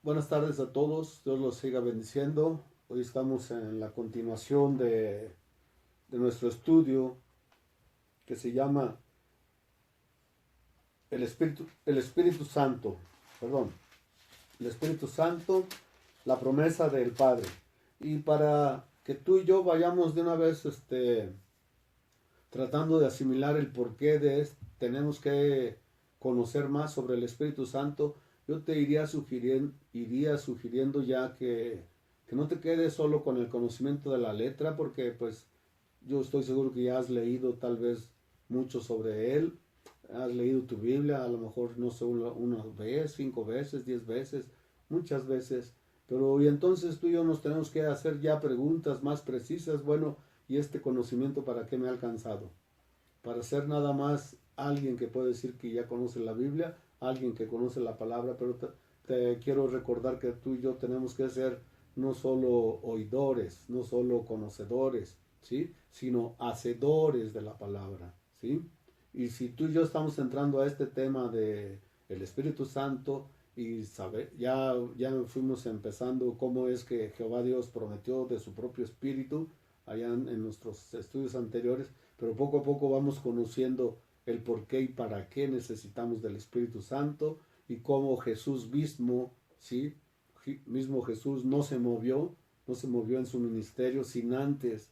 Buenas tardes a todos, Dios los siga bendiciendo. Hoy estamos en la continuación de nuestro estudio que se llama el Espíritu Santo, perdón, el Espíritu Santo, la promesa del Padre. Y para que tú y yo vayamos de una vez tratando de asimilar el porqué de esto, tenemos que conocer más sobre el Espíritu Santo. Yo te iría sugiriendo ya que no te quedes solo con el conocimiento de la letra, porque pues yo estoy seguro que ya has leído tal vez mucho sobre él, has leído tu Biblia, a lo mejor no sé, una vez, 5 veces, 10 veces, muchas veces, pero y entonces tú y yo nos tenemos que hacer ya preguntas más precisas. Bueno, ¿y este conocimiento para qué me ha alcanzado? Para ser nada más alguien que puede decir que ya conoce la Biblia, alguien que conoce la palabra, pero te quiero recordar que tú y yo tenemos que ser no solo oidores, no solo conocedores, ¿sí? Sino hacedores de la palabra, ¿sí? Y si tú y yo estamos entrando a este tema de el Espíritu Santo y ya fuimos empezando cómo es que Jehová Dios prometió de su propio Espíritu allá en nuestros estudios anteriores, pero poco a poco vamos conociendo el por qué y para qué necesitamos del Espíritu Santo y cómo Jesús mismo, ¿sí? Mismo Jesús no se movió en su ministerio sin antes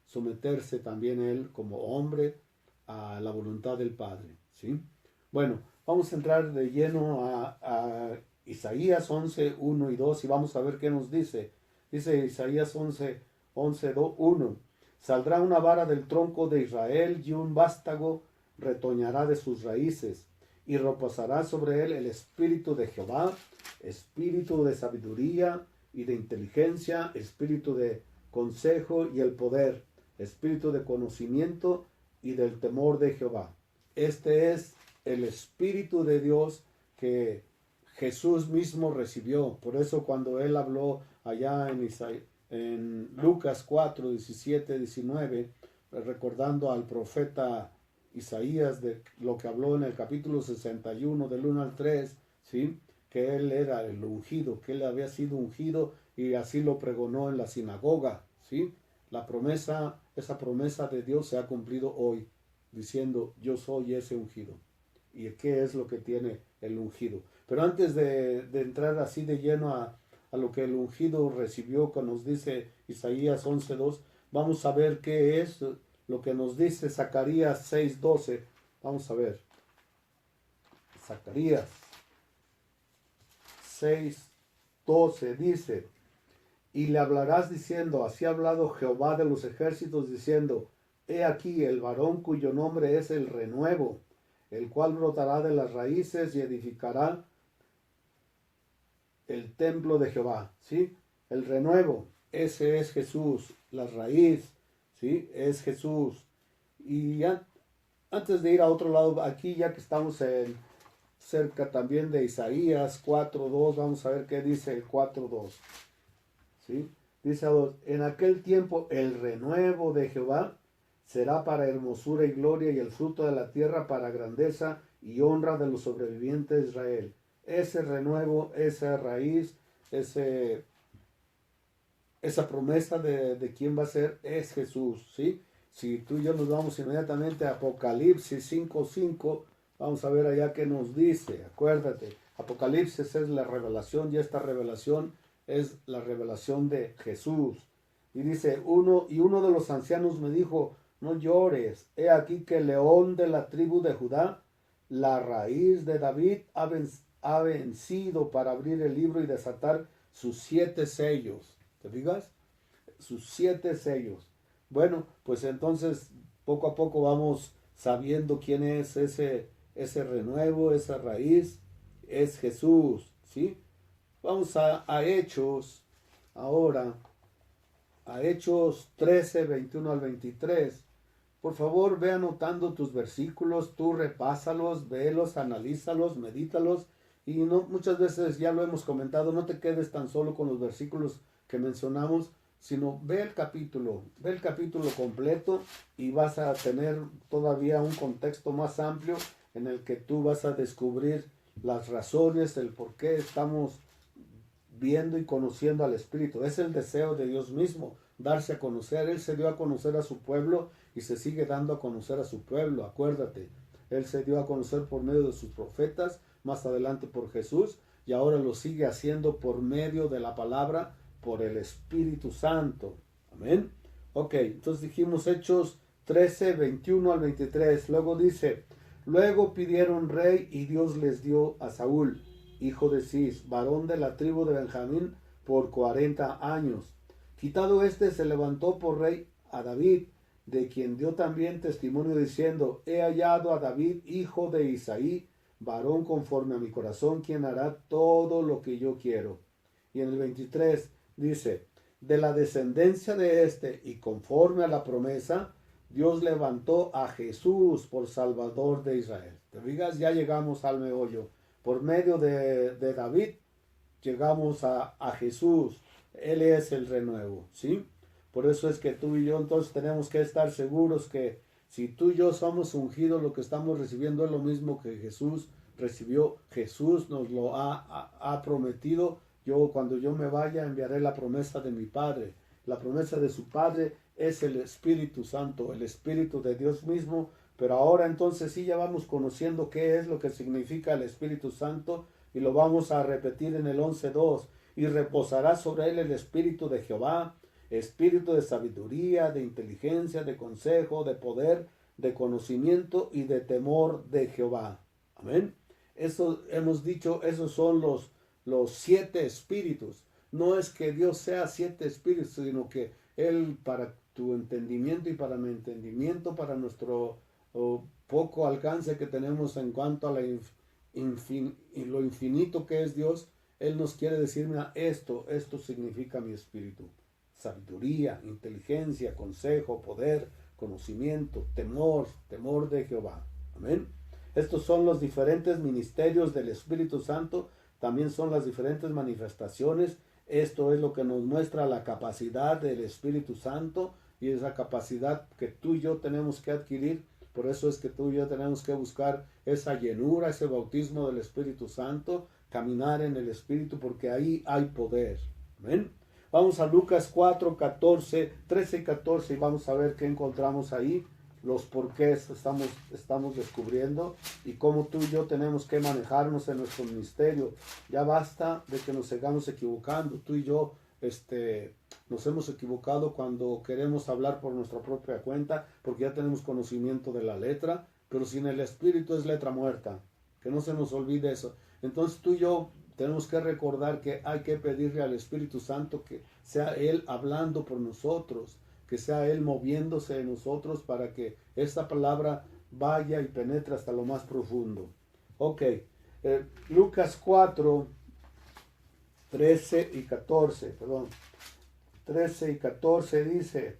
someterse también él como hombre a la voluntad del Padre, ¿sí? Bueno, vamos a entrar de lleno a Isaías 11, 1 y 2 y vamos a ver qué nos dice. Dice Isaías 11, 1. Saldrá una vara del tronco de Israel y un vástago retoñará de sus raíces y reposará sobre él el espíritu de Jehová, espíritu de sabiduría y de inteligencia, espíritu de consejo y el poder, espíritu de conocimiento y del temor de Jehová. Este es el espíritu de Dios que Jesús mismo recibió. Por eso cuando él habló allá en Lucas 4, 17, 19, recordando al profeta Isaías de lo que habló en el capítulo 61 del 1 al 3, ¿sí? Que él era el ungido, que él había sido ungido y así lo pregonó en la sinagoga, ¿sí? Esa promesa de Dios se ha cumplido hoy, diciendo, yo soy ese ungido. ¿Y qué es lo que tiene el ungido? Pero antes de entrar así de lleno a lo que el ungido recibió, que nos dice Isaías 11:2, vamos a ver qué es lo que nos dice Zacarías 6:12. Vamos a ver. Zacarías 6:12 dice, y le hablarás diciendo, así ha hablado Jehová de los ejércitos, diciendo, he aquí el varón cuyo nombre es el renuevo, el cual brotará de las raíces y edificará el templo de Jehová, ¿sí? El renuevo, ese es Jesús, la raíz, ¿sí? Es Jesús. Y antes de ir a otro lado, aquí ya que estamos cerca también de Isaías 4:2, vamos a ver qué dice el 4:2, ¿sí? Dice, en aquel tiempo el renuevo de Jehová será para hermosura y gloria y el fruto de la tierra para grandeza y honra de los sobrevivientes de Israel. Ese renuevo, esa raíz, ese, esa promesa de quién va a ser es Jesús, ¿sí? Si tú y yo nos vamos inmediatamente a Apocalipsis 5:5, vamos a ver allá qué nos dice. Acuérdate, Apocalipsis es la revelación y esta revelación es la revelación de Jesús. Y dice, uno de los ancianos me dijo, no llores, he aquí que el león de la tribu de Judá, la raíz de David, ha vencido para abrir el libro y desatar sus 7 sellos. ¿Te fijas? Sus 7 sellos. Bueno, pues entonces poco a poco vamos sabiendo quién es ese renuevo, esa raíz, es Jesús, ¿sí? Vamos a Hechos, ahora, a Hechos 13, 21 al 23. Por favor, ve anotando tus versículos, tú repásalos, vélos, analízalos, medítalos. Y no, muchas veces ya lo hemos comentado, no te quedes tan solo con los versículos que mencionamos, sino ve el capítulo completo y vas a tener todavía un contexto más amplio en el que tú vas a descubrir las razones, el por qué estamos viendo y conociendo al Espíritu. Es el deseo de Dios mismo, darse a conocer. Él se dio a conocer a su pueblo y se sigue dando a conocer a su pueblo. Acuérdate, Él se dio a conocer por medio de sus profetas, más adelante por Jesús, y ahora lo sigue haciendo por medio de la palabra, por el Espíritu Santo. Amén. Ok, entonces dijimos Hechos 13, 21 al 23. Luego dice, luego pidieron rey y Dios les dio a Saúl, hijo de Cis, varón de la tribu de Benjamín, por 40 años. Quitado este, se levantó por rey a David, de quien dio también testimonio diciendo, he hallado a David, hijo de Isaí, varón conforme a mi corazón, quien hará todo lo que yo quiero. Y en el 23 dice, de la descendencia de este y conforme a la promesa, Dios levantó a Jesús por Salvador de Israel. Te digas, ya llegamos al meollo. Por medio de David llegamos a Jesús. Él es el renuevo, ¿sí? Por eso es que tú y yo entonces tenemos que estar seguros que si tú y yo somos ungidos, lo que estamos recibiendo es lo mismo que Jesús recibió. Jesús nos lo ha prometido. Yo, cuando yo me vaya, enviaré la promesa de mi Padre. La promesa de su Padre es el Espíritu Santo, el Espíritu de Dios mismo. Pero ahora entonces sí ya vamos conociendo qué es lo que significa el Espíritu Santo y lo vamos a repetir en el 11.2. Y reposará sobre él el Espíritu de Jehová, espíritu de sabiduría, de inteligencia, de consejo, de poder, de conocimiento y de temor de Jehová. Amén. Eso hemos dicho, esos son los 7 espíritus. No es que Dios sea 7 espíritus, sino que Él, para tu entendimiento y para mi entendimiento, para nuestro poco alcance que tenemos en cuanto a lo infinito que es Dios, Él nos quiere decir, mira, esto significa mi espíritu. Sabiduría, inteligencia, consejo, poder, conocimiento, temor de Jehová. Amén. Estos son los diferentes ministerios del Espíritu Santo, también son las diferentes manifestaciones. Esto es lo que nos muestra la capacidad del Espíritu Santo y esa capacidad que tú y yo tenemos que adquirir. Por eso es que tú y yo tenemos que buscar esa llenura, ese bautismo del Espíritu Santo, caminar en el Espíritu, porque ahí hay poder. Amén. Vamos a Lucas 4, 14, 13 y 14 y vamos a ver qué encontramos ahí, los porqués estamos descubriendo y cómo tú y yo tenemos que manejarnos en nuestro ministerio. Ya basta de que nos sigamos equivocando. Tú y yo nos hemos equivocado cuando queremos hablar por nuestra propia cuenta, porque ya tenemos conocimiento de la letra, pero sin el Espíritu es letra muerta. Que no se nos olvide eso. Entonces tú y yo tenemos que recordar que hay que pedirle al Espíritu Santo que sea Él hablando por nosotros, que sea Él moviéndose en nosotros para que esta palabra vaya y penetre hasta lo más profundo. Ok, Lucas 4, 13 y 14, perdón. 13 y 14 dice,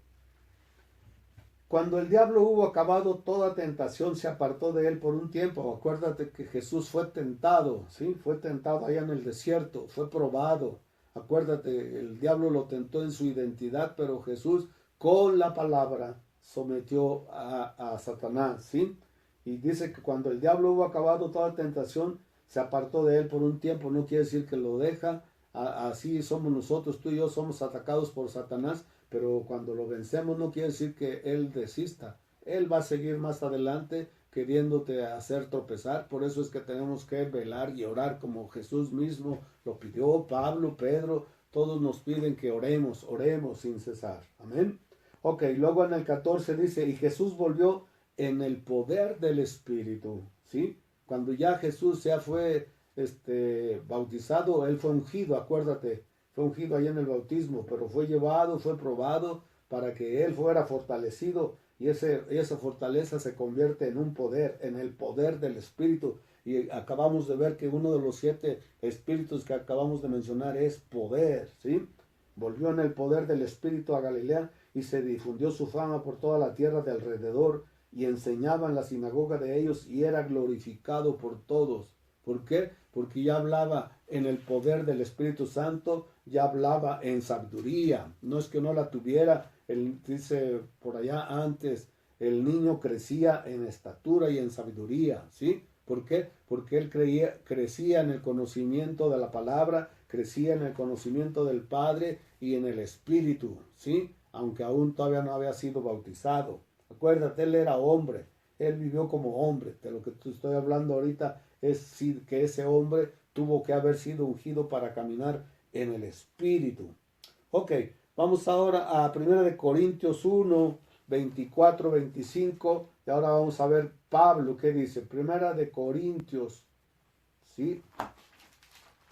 cuando el diablo hubo acabado toda tentación, se apartó de él por un tiempo. Acuérdate que Jesús fue tentado, ¿sí? Fue tentado allá en el desierto, fue probado. Acuérdate, el diablo lo tentó en su identidad, pero Jesús con la palabra sometió a Satanás, ¿sí? Y dice que cuando el diablo hubo acabado toda tentación, se apartó de él por un tiempo. No quiere decir que lo deja. Así somos nosotros, tú y yo somos atacados por Satanás, pero cuando lo vencemos no quiere decir que él desista. Él va a seguir más adelante queriéndote hacer tropezar. Por eso es que tenemos que velar y orar como Jesús mismo lo pidió, Pablo, Pedro, todos nos piden que oremos sin cesar. Amén. Ok, luego en el 14 dice, y Jesús volvió en el poder del Espíritu, ¿sí? Cuando ya Jesús ya fue bautizado, él fue ungido, acuérdate, fue ungido allá en el bautismo, pero fue llevado, fue probado para que él fuera fortalecido y esa fortaleza se convierte en un poder, en el poder del Espíritu. Y acabamos de ver que uno de los 7 espíritus que acabamos de mencionar es poder, ¿sí? Volvió en el poder del Espíritu a Galilea y se difundió su fama por toda la tierra de alrededor y enseñaba en la sinagoga de ellos y era glorificado por todos. ¿Por qué? Porque ya hablaba en el poder del Espíritu Santo, ya hablaba en sabiduría. No es que no la tuviera, él dice por allá antes, el niño crecía en estatura y en sabiduría, ¿sí? ¿Por qué? Porque él crecía en el conocimiento de la palabra, crecía en el conocimiento del Padre y en el Espíritu, ¿sí? Aunque aún todavía no había sido bautizado. Acuérdate, él era hombre, él vivió como hombre. De lo que te estoy hablando ahorita es que ese hombre tuvo que haber sido ungido para caminar en el Espíritu. Ok, vamos ahora a 1 Corintios 1, 24, 25. Y ahora vamos a ver Pablo qué dice. 1 Corintios, ¿sí?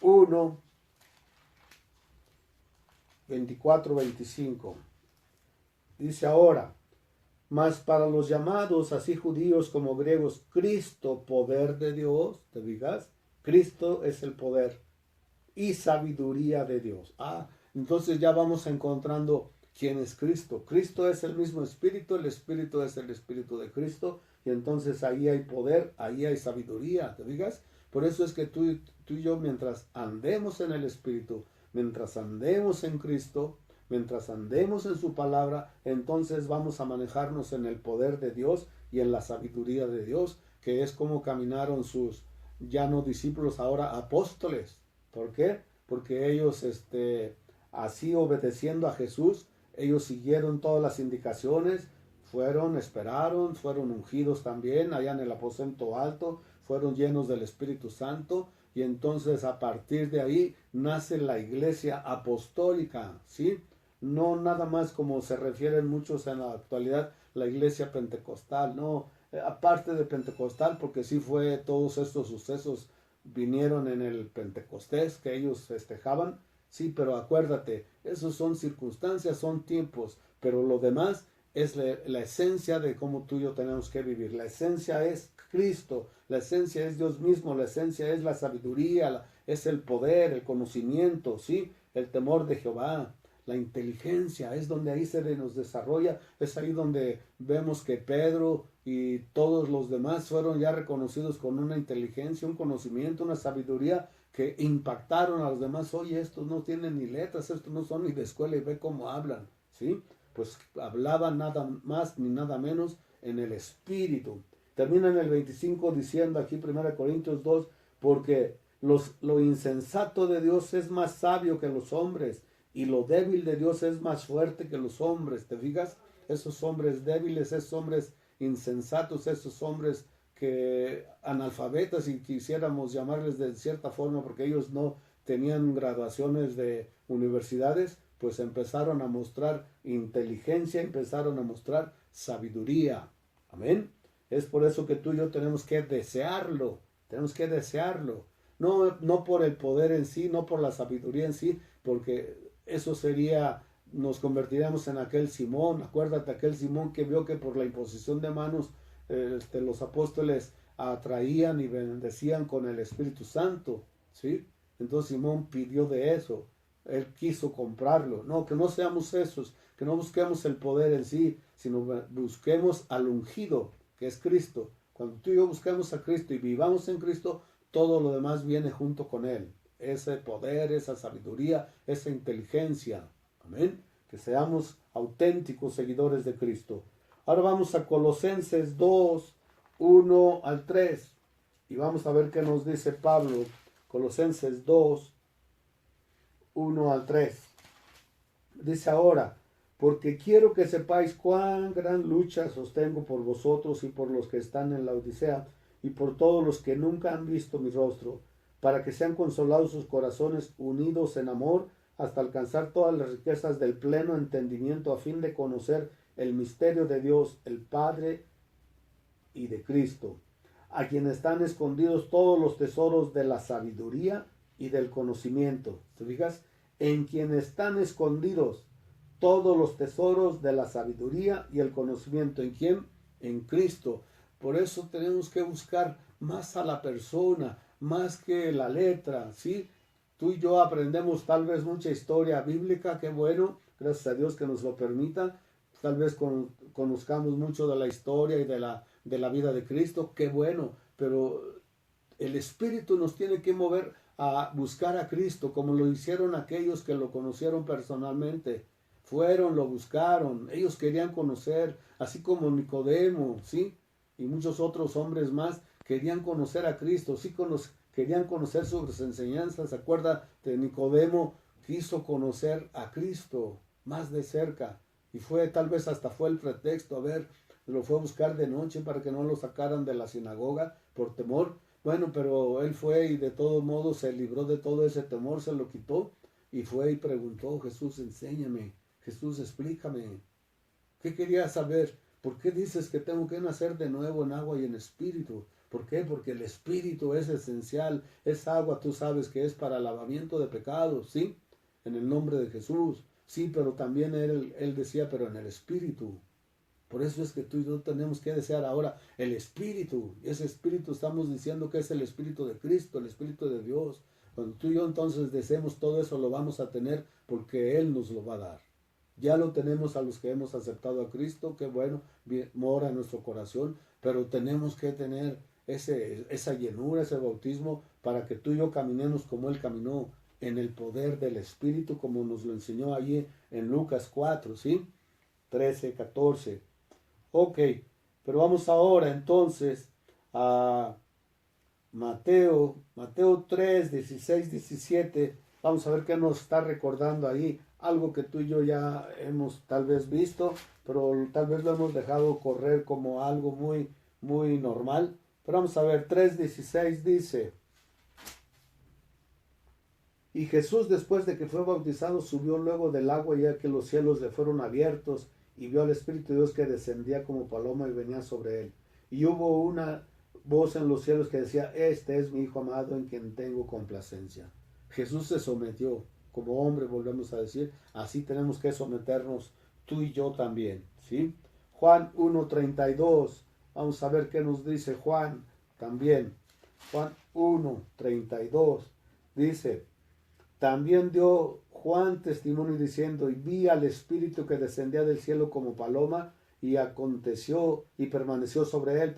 1, 24, 25. Dice ahora, mas para los llamados, así judíos como griegos, Cristo, poder de Dios, ¿te fijas? Cristo es el poder y sabiduría de Dios. Entonces ya vamos encontrando quién es Cristo. Cristo es el mismo Espíritu, el Espíritu es el Espíritu de Cristo, y entonces ahí hay poder, ahí hay sabiduría, ¿te fijas? Por eso es que tú y yo, mientras andemos en el Espíritu, mientras andemos en Cristo, mientras andemos en su palabra, entonces vamos a manejarnos en el poder de Dios y en la sabiduría de Dios, que es como caminaron sus ya no discípulos, ahora apóstoles. ¿Por qué? Porque ellos, así obedeciendo a Jesús, ellos siguieron todas las indicaciones, esperaron, fueron ungidos también allá en el aposento alto, fueron llenos del Espíritu Santo, y entonces a partir de ahí nace la iglesia apostólica, ¿sí? No nada más como se refieren muchos en la actualidad, la iglesia pentecostal, no, aparte de pentecostal, porque sí fue todos estos sucesos vinieron en el Pentecostés que ellos festejaban, sí, pero acuérdate, esos son circunstancias, son tiempos, pero lo demás es la esencia de cómo tú y yo tenemos que vivir. La esencia es Cristo, la esencia es Dios mismo, la esencia es la sabiduría, es el poder, el conocimiento, sí, el temor de Jehová. La inteligencia es donde ahí se nos desarrolla, es ahí donde vemos que Pedro y todos los demás fueron ya reconocidos con una inteligencia, un conocimiento, una sabiduría que impactaron a los demás. Oye, estos no tienen ni letras, estos no son ni de escuela y ve cómo hablan, ¿sí? Pues hablaban nada más ni nada menos en el Espíritu. Termina en el 25 diciendo aquí 1 Corintios 2, porque lo insensato de Dios es más sabio que los hombres, y lo débil de Dios es más fuerte que los hombres. ¿Te fijas? Esos hombres débiles, esos hombres insensatos, esos hombres que analfabetas, y quisiéramos llamarles de cierta forma, porque ellos no tenían graduaciones de universidades, pues empezaron a mostrar inteligencia, empezaron a mostrar sabiduría. Amén. Es por eso que tú y yo tenemos que desearlo, tenemos que desearlo. No por el poder en sí, no por la sabiduría en sí, porque eso sería, nos convertiríamos en aquel Simón. Acuérdate, aquel Simón que vio que por la imposición de manos los apóstoles atraían y bendecían con el Espíritu Santo, ¿sí? Entonces Simón pidió de eso, él quiso comprarlo. No, que no seamos esos, que no busquemos el poder en sí, sino busquemos al ungido, que es Cristo. Cuando tú y yo buscamos a Cristo y vivamos en Cristo, todo lo demás viene junto con él. Ese poder, esa sabiduría, esa inteligencia. Amén. Que seamos auténticos seguidores de Cristo. Ahora vamos a Colosenses 2, 1 al 3. Y vamos a ver qué nos dice Pablo. Colosenses 2, 1 al 3. Dice ahora, porque quiero que sepáis cuán gran lucha sostengo por vosotros y por los que están en la Odisea y por todos los que nunca han visto mi rostro, para que sean consolados sus corazones unidos en amor hasta alcanzar todas las riquezas del pleno entendimiento, a fin de conocer el misterio de Dios, el Padre y de Cristo, a quien están escondidos todos los tesoros de la sabiduría y del conocimiento. ¿Te fijas? En quien están escondidos todos los tesoros de la sabiduría y el conocimiento. ¿En quién? En Cristo. Por eso tenemos que buscar más a la persona, más que la letra, ¿sí? Tú y yo aprendemos tal vez mucha historia bíblica, qué bueno, gracias a Dios que nos lo permita. Tal vez conozcamos mucho de la historia y de la vida de Cristo, qué bueno, pero el Espíritu nos tiene que mover a buscar a Cristo, como lo hicieron aquellos que lo conocieron personalmente. Fueron, lo buscaron, ellos querían conocer, así como Nicodemo, ¿sí? Y muchos otros hombres más querían conocer a Cristo, sí querían conocer sus enseñanzas. ¿Se acuerda de Nicodemo? Quiso conocer a Cristo más de cerca, y tal vez hasta fue el pretexto. A ver, lo fue a buscar de noche para que no lo sacaran de la sinagoga por temor. Bueno, pero él fue y de todos modos se libró de todo ese temor, se lo quitó y fue y preguntó: Jesús, enséñame, Jesús, explícame. ¿Qué quería saber? ¿Por qué dices que tengo que nacer de nuevo en agua y en espíritu? ¿Por qué? Porque el espíritu es esencial. Es agua, tú sabes que es para lavamiento de pecados, ¿sí? En el nombre de Jesús. Sí, pero también él decía, pero en el espíritu. Por eso es que tú y yo tenemos que desear ahora el espíritu. Ese espíritu estamos diciendo que es el espíritu de Cristo, el espíritu de Dios. Cuando tú y yo entonces deseemos todo eso, lo vamos a tener porque Él nos lo va a dar. Ya lo tenemos a los que hemos aceptado a Cristo, que bueno, mora en nuestro corazón, pero tenemos que tener esa llenura, ese bautismo, para que tú y yo caminemos como Él caminó, en el poder del Espíritu, como nos lo enseñó allí en Lucas 4, ¿sí? 13, 14. Ok, pero vamos ahora entonces a Mateo 3, 16, 17. Vamos a ver qué nos está recordando ahí. Algo que tú y yo ya hemos tal vez visto, pero tal vez lo hemos dejado correr como algo muy, muy normal. Pero vamos a ver, 3:16 dice: y Jesús, después de que fue bautizado, subió luego del agua, ya que los cielos le fueron abiertos, y vio al Espíritu de Dios que descendía como paloma y venía sobre él. Y hubo una voz en los cielos que decía: este es mi Hijo amado, en quien tengo complacencia. Jesús se sometió como hombre, volvemos a decir. Así tenemos que someternos tú y yo también, ¿sí? Juan 1:32. Vamos a ver qué nos dice Juan también. Juan 1:32 dice: también dio Juan testimonio diciendo: y vi al Espíritu que descendía del cielo como paloma, y aconteció y permaneció sobre él,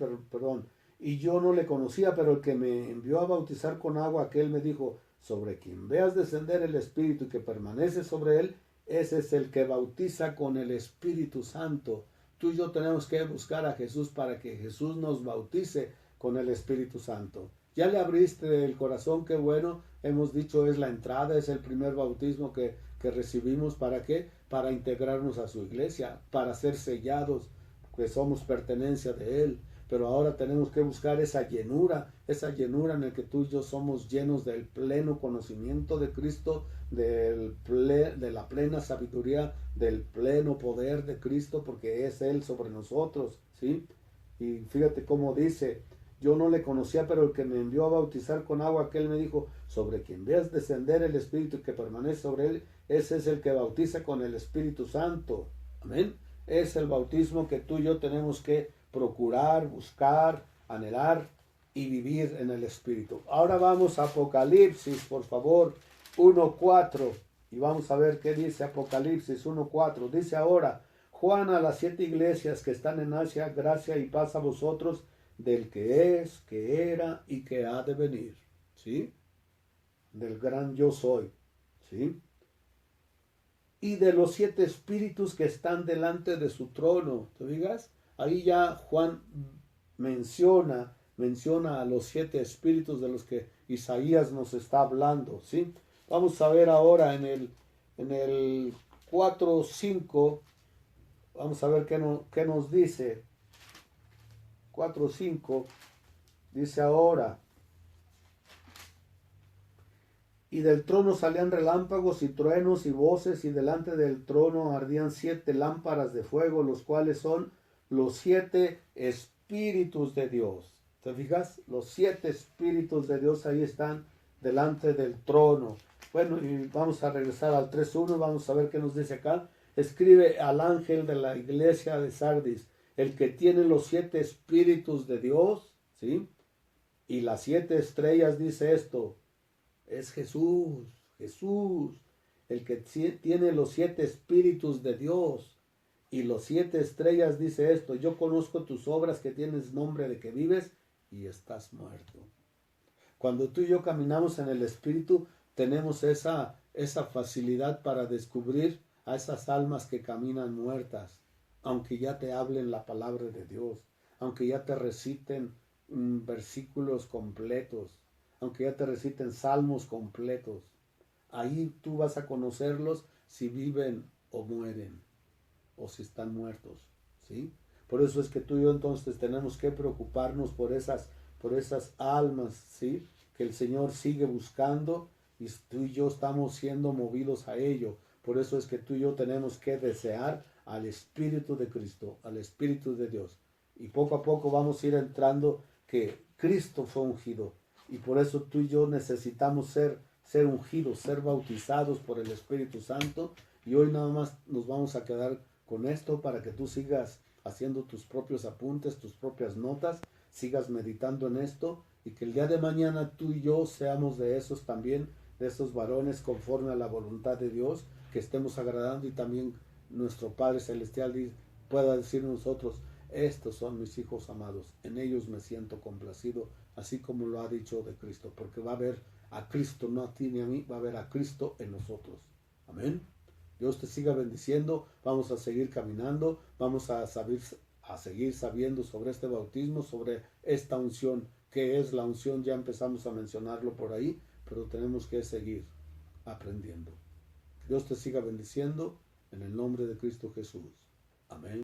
y yo no le conocía, pero el que me envió a bautizar con agua, aquel me dijo: sobre quien veas descender el Espíritu y que permanece sobre él, ese es el que bautiza con el Espíritu Santo. Tú y yo tenemos que buscar a Jesús para que Jesús nos bautice con el Espíritu Santo. Ya le abriste el corazón, qué bueno. Hemos dicho, es la entrada, es el primer bautismo que recibimos. ¿Para qué? Para integrarnos a su iglesia, para ser sellados, que somos pertenencia de Él. Pero ahora tenemos que buscar esa llenura en la que tú y yo somos llenos del pleno conocimiento de Cristo, de la plena sabiduría, del pleno poder de Cristo, porque es Él sobre nosotros, ¿sí? Y fíjate cómo dice: yo no le conocía, pero el que me envió a bautizar con agua, aquel me dijo: sobre quien veas descender el Espíritu que permanece sobre él, ese es el que bautiza con el Espíritu Santo. Amén. Es el bautismo que tú y yo tenemos que procurar, buscar, anhelar y vivir en el Espíritu. Ahora vamos a Apocalipsis, por favor, 1:4, y vamos a ver qué dice Apocalipsis 1:4. Dice ahora: Juan, a las 7 iglesias que están en Asia, gracia y paz a vosotros, del que es, que era y que ha de venir, ¿sí? Del gran yo soy, ¿sí? Y de los 7 espíritus que están delante de su trono. ¿Te digas? Ahí ya Juan menciona a los 7 espíritus de los que Isaías nos está hablando, ¿sí? Vamos a ver ahora en el 4:5, vamos a ver qué nos dice. 4:5 dice ahora: y del trono salían relámpagos y truenos y voces, y delante del trono ardían 7 lámparas de fuego, los cuales son los 7 espíritus de Dios. ¿Te fijas? Los 7 espíritus de Dios ahí están delante del trono. Bueno, y vamos a regresar al 3:1, vamos a ver qué nos dice acá. Escribe al ángel de la iglesia de Sardis: el que tiene los 7 espíritus de Dios, ¿sí? Y las 7 estrellas, dice esto: es Jesús, el que tiene los 7 espíritus de Dios y los 7 estrellas, dice esto: yo conozco tus obras, que tienes nombre de que vives y estás muerto. Cuando tú y yo caminamos en el Espíritu, tenemos esa facilidad para descubrir a esas almas que caminan muertas, aunque ya te hablen la palabra de Dios, aunque ya te reciten versículos completos, aunque ya te reciten salmos completos. Ahí tú vas a conocerlos si viven o mueren, o si están muertos, ¿sí? Por eso es que tú y yo entonces tenemos que preocuparnos por esas almas, ¿sí? Que el Señor sigue buscando y tú y yo estamos siendo movidos a ello. Por eso es que tú y yo tenemos que desear al Espíritu de Cristo, al Espíritu de Dios. Y poco a poco vamos a ir entrando que Cristo fue ungido. Y por eso tú y yo necesitamos ser ungidos, ser bautizados por el Espíritu Santo. Y hoy nada más nos vamos a quedar con esto para que tú sigas haciendo tus propios apuntes, tus propias notas, sigas meditando en esto y que el día de mañana tú y yo seamos de esos también, de esos varones conforme a la voluntad de Dios, que estemos agradando y también nuestro Padre Celestial pueda decir nosotros, estos son mis hijos amados, en ellos me siento complacido, así como lo ha dicho de Cristo, porque va a haber a Cristo, no a ti ni a mí, va a haber a Cristo en nosotros. Amén. Dios te siga bendiciendo, vamos a seguir caminando, vamos a seguir sabiendo sobre este bautismo, sobre esta unción, que es la unción, ya empezamos a mencionarlo por ahí, pero tenemos que seguir aprendiendo. Dios te siga bendiciendo en el nombre de Cristo Jesús. Amén.